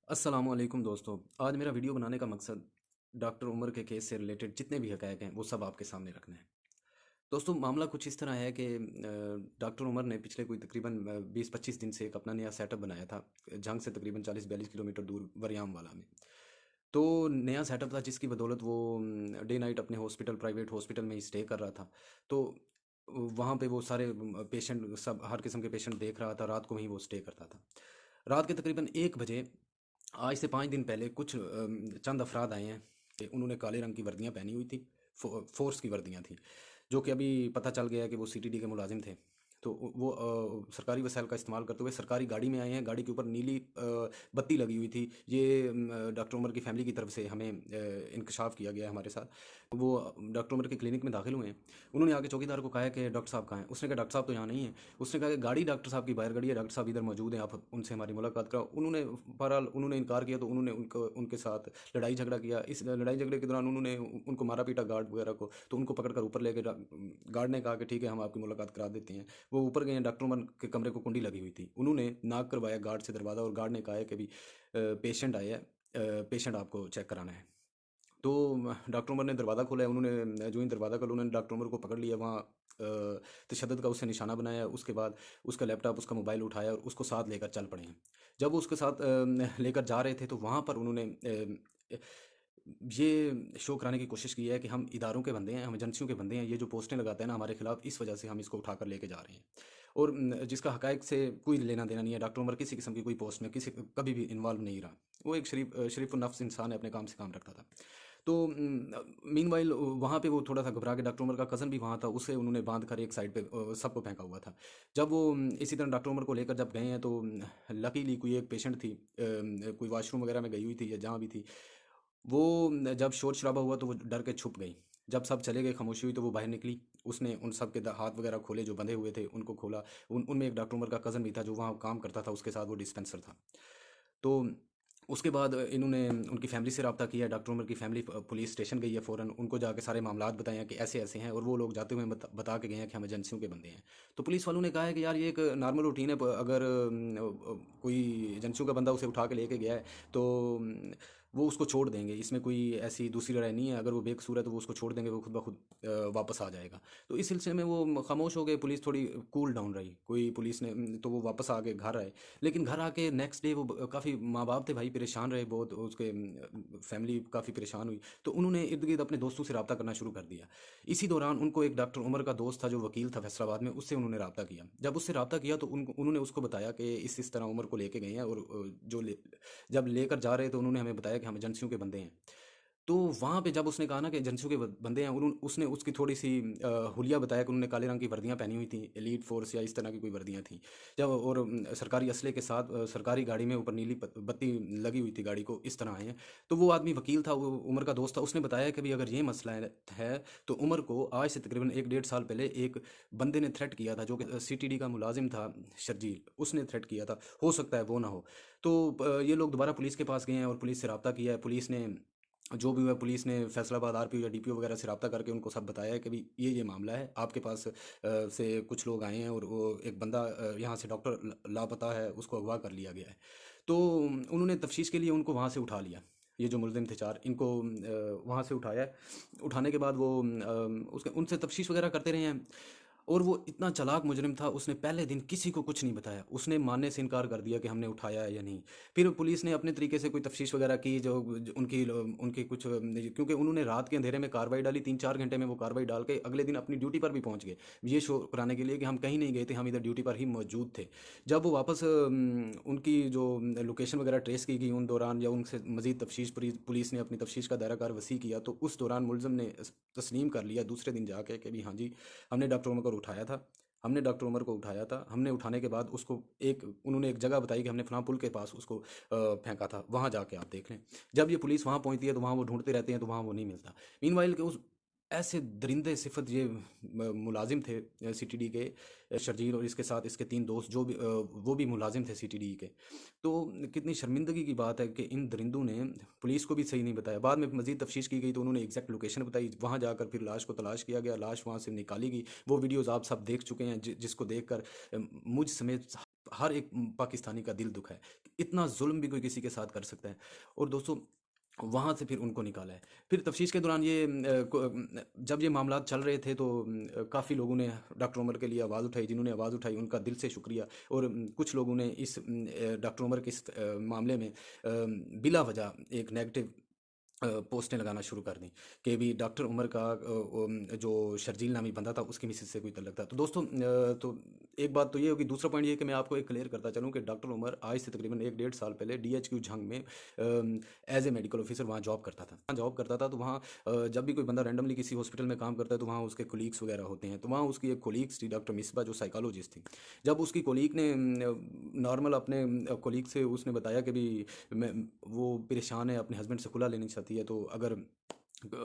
अस्सलामुअलैकुम दोस्तों। आज मेरा वीडियो बनाने का मकसद डॉक्टर उमर के केस से रिलेटेड जितने भी हक़ाइक़ हैं वो सब आपके सामने रखने हैं। दोस्तों, मामला कुछ इस तरह है कि डॉक्टर उमर ने पिछले कोई तकरीबन 20-25 दिन से एक अपना नया सेटअप बनाया था, जंग से तकरीबन 40-42 किलोमीटर दूर वरियामवाला में। तो नया सेटअप था जिसकी बदौलत वो डे नाइट अपने हॉस्पिटल, प्राइवेट हॉस्पिटल में ही स्टे कर रहा था। तो वहाँ पे वो सारे पेशेंट, सब हर किस्म के पेशेंट देख रहा था, रात को वहीं वो स्टे करता था। रात के तकरीबन 1 बजे, आज से 5 दिन पहले, कुछ चंद अफराद आए हैं कि उन्होंने काले रंग की वर्दियाँ पहनी हुई थी, फ़ोर्स की वर्दियाँ थी, जो कि अभी पता चल गया है कि वो सीटीडी के मुलाजिम थे। तो वो सरकारी वसाइल का इस्तेमाल करते हुए सरकारी गाड़ी में आए हैं। गाड़ी के ऊपर नीली बत्ती लगी हुई थी। ये डॉक्टर उमर की फ़ैमिली की तरफ से हमें इंकशाफ किया गया है हमारे साथ। वो डॉक्टर उमर के क्लिनिक में दाखिल हुए हैं। उन्होंने आके चौकीदार को कहा है कि डॉक्टर साहब कहाँ हैं? उसने कहा डॉक्टर साहब तो यहाँ नहीं है। उसने कहा कि गाड़ी डॉक्टर साहब की बाहर खड़ी है, डॉक्टर साहब इधर मौजूद हैं, आप उनसे हमारी मुलाकात कराओ। उन्होंने बहरहाल उन्होंने इनकार किया, तो उन्होंने उनके साथ लड़ाई झगड़ा किया। इस लड़ाई झगड़े के दौरान उन्होंने उनको मारा पीटा, गार्ड वगैरह को। तो उनको पकड़ कर ऊपर ले गए। गार्ड ने कहा कि ठीक है, हम आपकी मुलाकात करा देते हैं। वो ऊपर गए हैं। डॉक्टर उमर के कमरे को कुंडी लगी हुई थी। उन्होंने नॉक करवाया गार्ड से दरवाज़ा, और गार्ड ने कहा है कि भी पेशेंट आया है, पेशेंट आपको चेक कराना है। तो डॉक्टर उमर ने दरवाज़ा खोला है। उन्होंने जो ही दरवाज़ा खोला, उन्होंने डॉक्टर उमर को पकड़ लिया। वहाँ तशद्दुद का उससे निशाना बनाया। उसके बाद उसका लैपटॉप, उसका मोबाइल उठाया और उसको साथ लेकर चल पड़े हैं। जब वो उसके साथ लेकर जा रहे थे, तो वहाँ पर उन्होंने ये शो कराने की कोशिश की है कि हम इदारों के बंदे हैं, हम एजेंसियों के बंदे हैं। ये जो पोस्टें लगाते हैं ना हमारे खिलाफ, इस वजह से हम इसको उठाकर लेके जा रहे हैं। और जिसका हक़ाइक़ से कोई लेना देना नहीं है। डॉक्टर उमर किसी किस्म की कोई पोस्ट में किसी कभी भी इन्वॉल्व नहीं रहा। वो एक शरीफ़ नफ्स इंसान है, अपने काम से काम रखता था। तो मीनवाइल वहाँ पे वो थोड़ा-सा घबरा के, डॉक्टर उमर का कज़न भी वहाँ था, उसे उन्होंने बाँध कर एक साइड पे सबको फेंका हुआ था। जब वो इसी तरह डॉक्टर उमर को लेकर जब गए हैं, तो लकीली कोई एक पेशेंट थी, कोई वॉशरूम वगैरह में गई हुई थी या जहाँ भी थी। वो जब शोर-शराबा हुआ तो वो डर के छुप गई। जब सब चले गए, खामोशी हुई, तो वो बाहर निकली। उसने उन सब के हाथ वगैरह खोले जो बंधे हुए थे, उनको खोला। उनमें एक डॉक्टर उमर का कज़न भी था जो वहाँ काम करता था, उसके साथ वो डिस्पेंसर था। तो उसके बाद इन्होंने उनकी फ़ैमिली से रब्ता किया। डॉक्टर उमर की फ़ैमिली पुलिस स्टेशन गई है फ़ौरन। उनको जाके सारे मामलात बताए हैं कि ऐसे-ऐसे हैं, और वो लोग जाते हुए बता के गए हैं कि हम एजेंसियों के बंदे हैं। तो पुलिस वालों ने कहा है कि यार, ये एक नॉर्मल रूटीन है। अगर कोई एजेंसियों का बंदा उसे उठा के लेके गया है, तो वो उसको छोड़ देंगे। इसमें कोई ऐसी दूसरी राय नहीं है। अगर वो बेकसूर है तो वो उसको छोड़ देंगे, वो खुद ब खुद वापस आ जाएगा। तो इस सिलसिले में वो खामोश हो गए। पुलिस थोड़ी कूल डाउन रही। कोई पुलिस ने तो वो वापस आ गए, घर आए। लेकिन घर आके नेक्स्ट डे वो काफ़ी, माँ बाप थे भाई परेशान रहे बहुत, उसके फैमिली काफ़ी परेशान हुई। तो उन्होंने इर्द गिर्द अपने दोस्तों से रब्ता करना शुरू कर दिया। इसी दौरान उनको एक डॉक्टर उमर का दोस्त था जो वकील था फैसलाबाद में, उससे उन्होंने रब्ता किया। जब उससे रब्ता किया तो उन्होंने उसको बताया कि इस तरह उमर को लेके गए हैं, और जब लेकर जा रहे तो उन्होंने हमें बताया कि हम एजेंसियों के बंदे हैं। तो वहाँ पे जब उसने कहा ना कि एजेंसियों के बंदे हैं, उसने उसकी थोड़ी सी हुलिया बताया कि उन्होंने काले रंग की वर्दियाँ पहनी हुई थी, एलीट फोर्स या इस तरह की कोई वर्दियाँ थी। जब और सरकारी असले के साथ सरकारी गाड़ी में ऊपर नीली बत्ती लगी हुई थी, गाड़ी को इस तरह आए हैं। तो वो आदमी वकील था, वो उमर का दोस्त था। उसने बताया कि भाई, अगर ये मसला है तो उमर को आज से तकरीबन 1-1.5 साल पहले एक बंदे ने थ्रेट किया था, जो कि सीटीडी का मुलाजिम था, शर्जील। उसने थ्रेट किया था। हो सकता है वो ना हो। तो ये लोग दोबारा पुलिस के पास गए हैं और पुलिस से रब्ता किया है। पुलिस ने जो भी हुआ, पुलिस ने फैसलाबाद आरपीओ या डीपीओ वगैरह से रब्ता करके उनको सब बताया है कि भाई, ये मामला है। आपके पास से कुछ लोग आए हैं, और वो एक बंदा यहाँ से डॉक्टर लापता है, उसको अगवा कर लिया गया है। तो उन्होंने तफ्तीश के लिए उनको वहाँ से उठा लिया। ये जो मुलजिम थे 4, इनको वहाँ से उठाया है। उठाने के बाद वो उसके उनसे तफ्तीश वगैरह करते रहे हैं। और वो इतना चालाक मुजरिम था, उसने पहले दिन किसी को कुछ नहीं बताया। उसने मानने से इनकार कर दिया कि हमने उठाया है या नहीं। फिर पुलिस ने अपने तरीके से कोई तफ्तीश वगैरह की, जो उनकी कुछ, क्योंकि उन्होंने रात के अंधेरे में कार्रवाई डाली, 3-4 घंटे में वो कार्रवाई डाल के अगले दिन अपनी ड्यूटी पर भी पहुंच गए, ये शो कराने के लिए कि हम कहीं नहीं गए थे, हम इधर ड्यूटी पर ही मौजूद थे। जब वो वापस उनकी जो लोकेशन वगैरह ट्रेस की गई उन दौरान, या उनसे मजीद तफ्तीश, पुलिस ने अपनी तफ्तीश का दायरा कार वसी किया, तो उस दौरान मुलजिम ने तस्लीम कर लिया दूसरे दिन जाके कि भी हाँ जी, हमने डॉक्टर उमर को उठाया था। हमने डॉक्टर उमर को उठाया था। हमने उठाने के बाद उसको उन्होंने एक जगह बताई कि हमने फलां पुल के पास उसको फेंका था, वहाँ जाके आप देख लें। जब ये पुलिस वहाँ पहुँचती है तो वहाँ वो ढूंढते रहते हैं, तो वहाँ वो नहीं मिलता। मीनवाइल के उस ऐसे दरिंदे सिफत ये मुलाजिम थे सीटीडी के, शर्जील और इसके साथ इसके 3 दोस्त, जो भी वो भी मुलाजिम थे सीटीडी के। तो कितनी शर्मिंदगी की बात है कि इन दरिंदों ने पुलिस को भी सही नहीं बताया। बाद में मज़ीद तफ्तीश की गई तो उन्होंने एग्जैक्ट लोकेशन बताई। वहाँ जाकर फिर लाश को तलाश किया गया, लाश वहाँ से निकाली गई। वो वीडियोज़ आप सब देख चुके हैं, जिसको देखकर मुझ समेत हर एक पाकिस्तानी का दिल दुखा है। इतना जुल्म भी कोई किसी के साथ कर सकता है। और दोस्तों वहाँ से फिर उनको निकाला है। फिर तफ्तीश के दौरान जब ये मामलात चल रहे थे तो काफ़ी लोगों ने डॉक्टर उमर के लिए आवाज़ उठाई। जिन्होंने आवाज़ उठाई उनका दिल से शुक्रिया। और कुछ लोगों ने डॉक्टर उमर के इस मामले में बिला वजह एक नेगेटिव पोस्टें लगाना शुरू कर दी कि भी डॉक्टर उमर का जो शर्जील नामी बंदा था उसकी मिसेज से कोई तल्लक था। तो दोस्तों तो एक बात तो ये होगी। दूसरा पॉइंट ये कि मैं आपको एक क्लियर करता चलूँ कि डॉक्टर उमर आज से तकरीबन 1-1.5 साल पहले DHQ झंग में एज ए मेडिकल ऑफिसर वहाँ जॉब करता था। तो वहाँ जब भी कोई बंदा रैंडमली किसी हॉस्पिटल में काम करता है तो वहाँ उसके कोलीग्स वगैरह होते हैं। तो वहाँ उसकी एक कोलीग्स थी डॉक्टर मिसबा जो साइकोलॉजिस्ट थी। जब उसकी कोलीग ने नॉर्मल अपने कोलीग से उसने बताया कि भी मैं वो परेशान है, अपने हस्बैंड से खुला लेनी चाहती है, तो अगर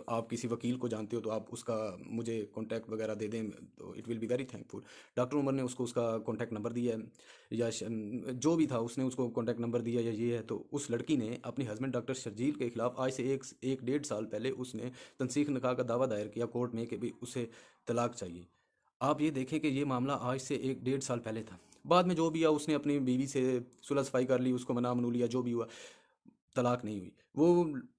आप किसी वकील को जानते हो तो आप उसका मुझे कांटेक्ट वगैरह दे दें तो it will be very thankful. Doctor Umar ने उसको उसका कांटेक्ट नंबर दिया है या जो भी था उसने उसको कांटेक्ट नंबर दिया या ये है। तो उस लड़की ने अपने हस्बैंड डॉक्टर शर्जील के खिलाफ आज से 1-1.5 साल पहले उसने तनसीख निकाह का दावा दायर किया कोर्ट में कि भी उसे तलाक चाहिए। आप ये देखें कि ये मामला आज से 1-1.5 साल पहले था। बाद में जो भी हुआ उसने अपनी बीवी से सुलह सफाई कर ली, उसको मना मनू लिया, जो भी हुआ, तलाक नहीं हुई वो।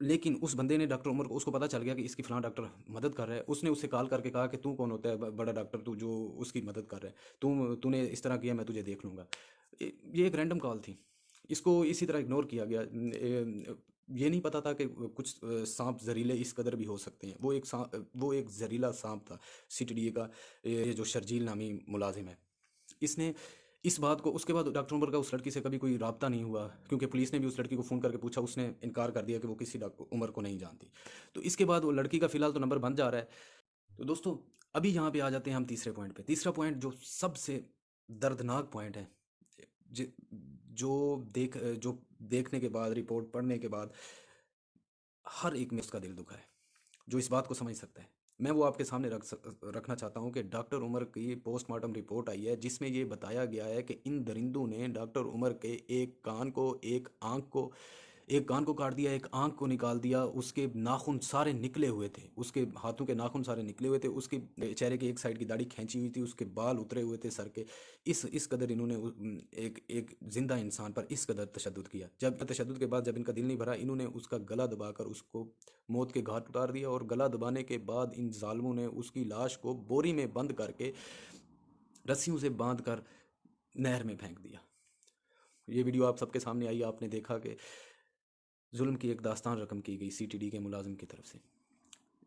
लेकिन उस बंदे ने डॉक्टर उमर को उसको पता चल गया कि इसकी फ़लाँ डॉक्टर मदद कर रहा है। उसने उससे कॉल करके कहा कि तू कौन होता है बड़ा डॉक्टर तू जो उसकी मदद कर रहा है, तूने इस तरह किया, मैं तुझे देख लूँगा। ये एक रैंडम कॉल थी। इसको इसी तरह इग्नोर किया गया। ये नहीं पता था कि कुछ सांप जहरीले इस कदर भी हो सकते हैं। वो एक जहरीला सांप था CTDA का। ये जो शर्जील नामी मुलाजिम है इसने इस बात को उसके बाद डॉक्टर उमर का उस लड़की से कभी कोई राब्ता नहीं हुआ क्योंकि पुलिस ने भी उस लड़की को फ़ोन करके पूछा, उसने इनकार कर दिया कि वो किसी डॉक्टर उमर को नहीं जानती। तो इसके बाद वो लड़की का फ़िलहाल तो नंबर बंद जा रहा है। तो दोस्तों अभी यहाँ पे आ जाते हैं हम तीसरे पॉइंट पे। तीसरा पॉइंट जो सबसे दर्दनाक पॉइंट है, जि- जो देखने के बाद, रिपोर्ट पढ़ने के बाद हर एक में उसका दिल दुखा है जो इस बात को समझ सकता है। मैं वो आपके सामने रखना चाहता हूँ कि डॉक्टर उमर की पोस्टमार्टम रिपोर्ट आई है जिसमें ये बताया गया है कि इन दरिंदों ने डॉक्टर उमर के एक कान को काट दिया, एक आंख को निकाल दिया, उसके नाखून सारे निकले हुए थे, उसके हाथों के नाखून सारे निकले हुए थे, उसके चेहरे की एक साइड की दाढ़ी खींची हुई थी, उसके बाल उतरे हुए थे सर के। इस कदर इन्होंने एक एक जिंदा इंसान पर इस कदर तशद्दुद किया। जब तशद्दुद के बाद जब इनका दिल नहीं भरा, इन्होंने उसका गला दबाकर उसको मौत के घाट उतार दिया। और गला दबाने के बाद इन जालिमों ने उसकी लाश को बोरी में बंद करके रस्सियों से बांध कर नहर में फेंक दिया। ये वीडियो आप सबके सामने आई, आपने देखा कि जुल्म की एक दास्तान रकम की गई CTD के मुलाजिम की तरफ से।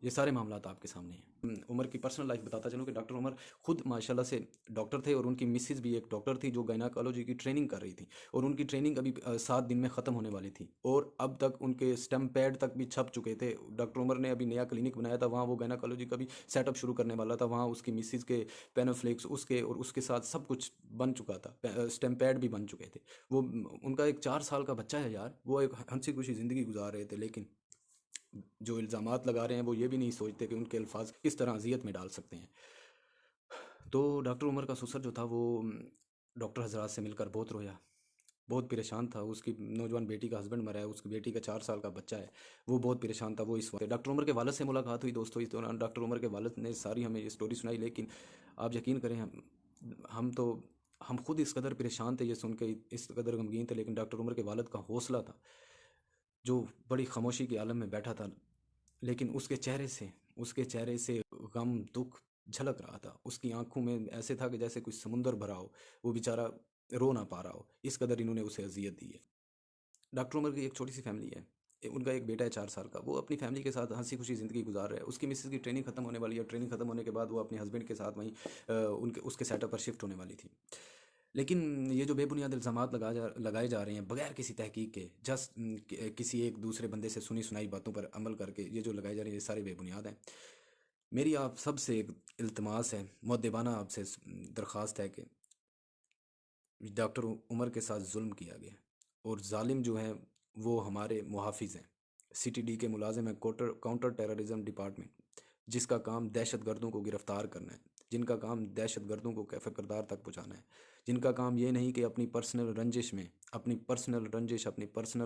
ये सारे मामलात आपके सामने हैं। उमर की पर्सनल लाइफ बताता चलूँ कि डॉक्टर उमर खुद माशाल्लाह से डॉक्टर थे और उनकी मिसेज भी एक डॉक्टर थी जो गायनाकोलॉजी की ट्रेनिंग कर रही थी। और उनकी ट्रेनिंग अभी 7 दिन में ख़त्म होने वाली थी और अब तक उनके स्टेम पैड तक भी छप चुके थे। डॉक्टर उमर ने अभी नया क्लिनिक बनाया था, वहाँ वो गायनाकोलॉजी का भी सेटअप शुरू करने वाला था। वहाँ उसकी मिसेज के पेनोफ्लेक्स उसके और उसके साथ सब कुछ बन चुका था, स्टेम पैड भी बन चुके थे। वो उनका एक 4 साल का बच्चा है यार, वो एक हंसी खुशी ज़िंदगी गुजार रहे थे। लेकिन जो इल्ज़ामात लगा रहे हैं वो ये भी नहीं सोचते कि उनके अल्फाज किस तरह अजियत में डाल सकते हैं। तो डॉक्टर उमर का ससुर जो था वो डॉक्टर हजरात से मिलकर बहुत रोया, बहुत परेशान था। उसकी नौजवान बेटी का हस्बैंड मरा है, उसकी बेटी का 4 साल का बच्चा है, वो बहुत परेशान था। वो इस वक्त डॉक्टर उमर के वालद से मुलाकात हुई दोस्तों। इस दौरान डॉक्टर उमर के वालद ने सारी हमें ये स्टोरी सुनाई। लेकिन आप यकीन करें हम खुद इस कदर परेशान थे ये सुन के, इस कदर गमगीन थे। लेकिन डॉक्टर उमर के वालद का हौसला था जो बड़ी खामोशी के आलम में बैठा था। लेकिन उसके चेहरे से गम दुख झलक रहा था। उसकी आंखों में ऐसे था कि जैसे कोई समुंदर भरा हो, वो बेचारा रो ना पा रहा हो, इस कदर इन्होंने उसे अजियत दी है। डॉक्टर उमर की एक छोटी सी फैमिली है, उनका एक बेटा है 4 साल का। वो अपनी फैमिली के साथ हंसी खुशी ज़िंदगी गुजार रहा है। उसकी मिसेज़ की ट्रेनिंग खत्म होने वाली है। ट्रेनिंग खत्म होने के बाद वो अपने हस्बैंड के साथ वहीं उनके उसके सेटअप पर शिफ्ट होने वाली थी। लेकिन ये जो बेबुनियाद इल्ज़ामात लगाए जा रहे हैं बगैर किसी तहकीक के, जस्ट किसी एक दूसरे बंदे से सुनी सुनाई बातों पर अमल करके ये जो लगाए जा रहे हैं, ये सारे बेबुनियाद हैं। मेरी आप सबसे एक इल्तमास है, मुअद्दबाना आपसे दरख्वास्त है कि डॉक्टर उमर के साथ जुल्म किया गया और जालिम जो हैं वो हमारे मुहाफिज हैं। CTD के मुलाजिम हैं काउंटर टेररिज्म डिपार्टमेंट, जिसका काम दहशत गर्दों को गिरफ्तार करना है, जिनका काम दहशत गर्दों को कैफे करदार तक पहुँचाना है, जिनका काम ये नहीं कि अपनी पर्सनल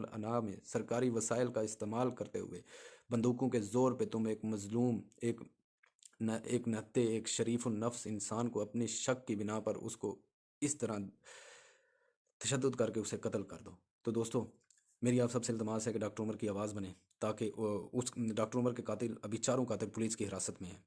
अना में सरकारी वसाइल का इस्तेमाल करते हुए बंदूकों के ज़ोर पे तुम एक मजलूम, एक नहते, एक शरीफ नफ्स इंसान को अपने शक की बिना पर उसको इस तरह तशद्दुद करके उसे कत्ल कर दो। तो दोस्तों, मेरी आप सबसे इल्तमास है कि डॉक्टर उमर की आवाज़ बने, ताकि उस डॉक्टर उमर के कातिल, अभी चारों कातिल पुलिस की हिरासत में हैं,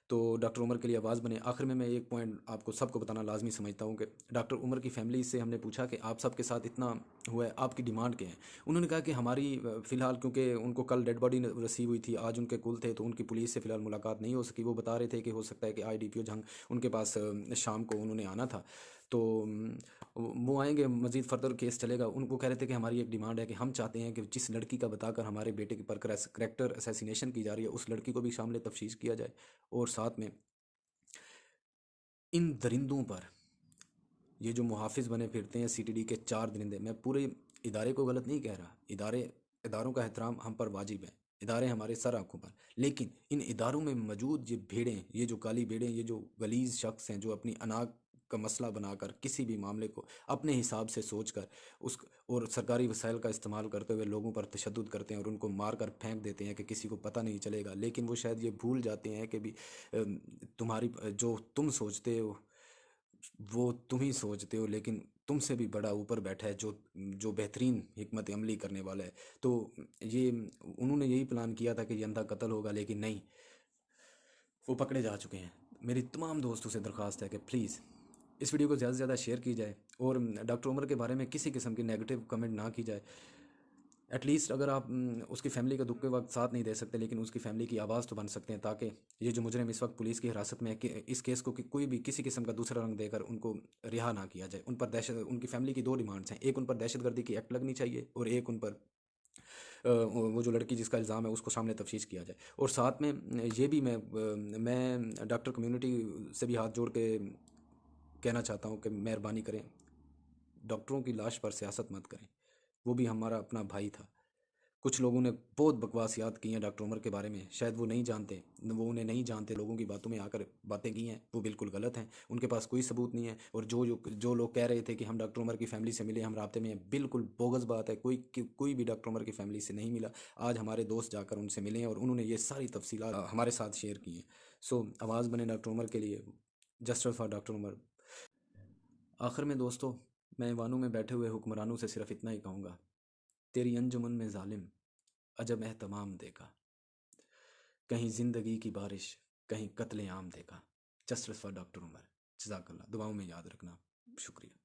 तो डॉक्टर उमर के लिए आवाज़ बने। आखिर में मैं एक पॉइंट आपको सबको बताना लाजमी समझता हूँ कि डॉक्टर उमर की फैमिली से हमने पूछा कि आप सबके साथ इतना हुआ है, आपकी डिमांड क्या है। उन्होंने कहा कि हमारी फ़िलहाल, क्योंकि उनको कल डेड बॉडी रिसीव हुई थी, आज उनके कुल थे, तो उनकी पुलिस से फ़िलहाल मुलाकात नहीं हो सकी। वो बता रहे थे कि हो सकता है कि IDPO जंग उनके पास शाम को उन्होंने आना था, तो वो आएंगे, मज़ीद फर्दर केस चलेगा। उनको कह रहे थे कि हमारी एक डिमांड है कि हम चाहते हैं कि जिस लड़की का बताकर हमारे बेटे के पर करेक्टर असैसिनेशन की जा रही है, उस लड़की को भी शामिल तफ्तीश किया जाए, और साथ में इन दरिंदों पर, ये जो मुहाफिज बने फिरते हैं CTD के 4 दरिंदे, मैं पूरे इदारे को गलत नहीं कह रहा, इदारों का एहतराम हम पर वाजिब है, इदारे हमारे सर आंखों पर, लेकिन इन इदारों में मौजूद ये भेड़ें, ये जो काली भेड़ें, ये जो गलीज शख्स हैं, जो अपनी अनाक का मसला बनाकर किसी भी मामले को अपने हिसाब से सोच कर उस और सरकारी वसाइल का इस्तेमाल करते हुए लोगों पर तशद्दुद करते हैं और उनको मार कर फेंक देते हैं कि किसी को पता नहीं चलेगा। लेकिन वो शायद ये भूल जाते हैं कि भी तुम्हारी जो तुम सोचते हो वो तुम ही सोचते हो, लेकिन तुमसे भी बड़ा ऊपर बैठा है, जो जो बेहतरीन हिकमत अमली करने वाला है। तो ये उन्होंने यही प्लान किया था कि ये अंधा कत्ल होगा, लेकिन नहीं, वो पकड़े जा चुके हैं। मेरी तमाम दोस्तों से दरख्वास्त है कि प्लीज़ इस वीडियो को ज़्यादा से ज़्यादा शेयर की जाए, और डॉक्टर उमर के बारे में किसी किस्म की नेगेटिव कमेंट ना की जाए। एटलीस्ट अगर आप उसकी फैमिली का दुख के वक्त साथ नहीं दे सकते, लेकिन उसकी फैमिली की आवाज़ तो बन सकते हैं, ताकि ये जो मुजरिम इस वक्त पुलिस की हिरासत में है, कि इस केस को कोई भी किसी किस्म का दूसरा रंग देकर उनको रिहा ना किया जाए। उन पर दहशत, उनकी फैमिली की 2 डिमांड्स हैं, एक उन पर दहशतगर्दी की एक्ट लगनी चाहिए, और एक उन पर वो जो लड़की जिसका इल्ज़ाम है उसको सामने तफ्तीश किया जाए। और साथ में ये भी मैं डॉक्टर कम्युनिटी से भी हाथ जोड़ के कहना चाहता हूँ कि मेहरबानी करें, डॉक्टरों की लाश पर सियासत मत करें, वो भी हमारा अपना भाई था। कुछ लोगों ने बहुत बकवासियात की हैं डॉक्टर उमर के बारे में, शायद वो नहीं जानते, वो उन्हें नहीं जानते, लोगों की बातों में आकर बातें की हैं, वो बिल्कुल गलत हैं, उनके पास कोई सबूत नहीं है। और जो लोग कह रहे थे कि हम डॉक्टर उमर की फैमिली से मिले, हम राब्ते में हैं, बिल्कुल बोगस बात है। कोई भी डॉक्टर उमर की फैमिली से नहीं मिला। आज हमारे दोस्त जाकर उनसे मिले हैं और उन्होंने ये सारी तफसीलात हमारे साथ शेयर की हैं। सो आवाज़ बने डॉक्टर उमर के लिए, जस्टिस फॉर डॉक्टर उमर। आखिर में दोस्तों, मैं ऐवानों में बैठे हुए हुक्मरानों से सिर्फ इतना ही कहूँगा, तेरी अंजुमन में जालिम अजब एहतमाम देखा, कहीं ज़िंदगी की बारिश, कहीं कत्ले आम देखा। Justice for doctor Umar. जज़ाकल्लाह, दुआओं में याद रखना। शुक्रिया।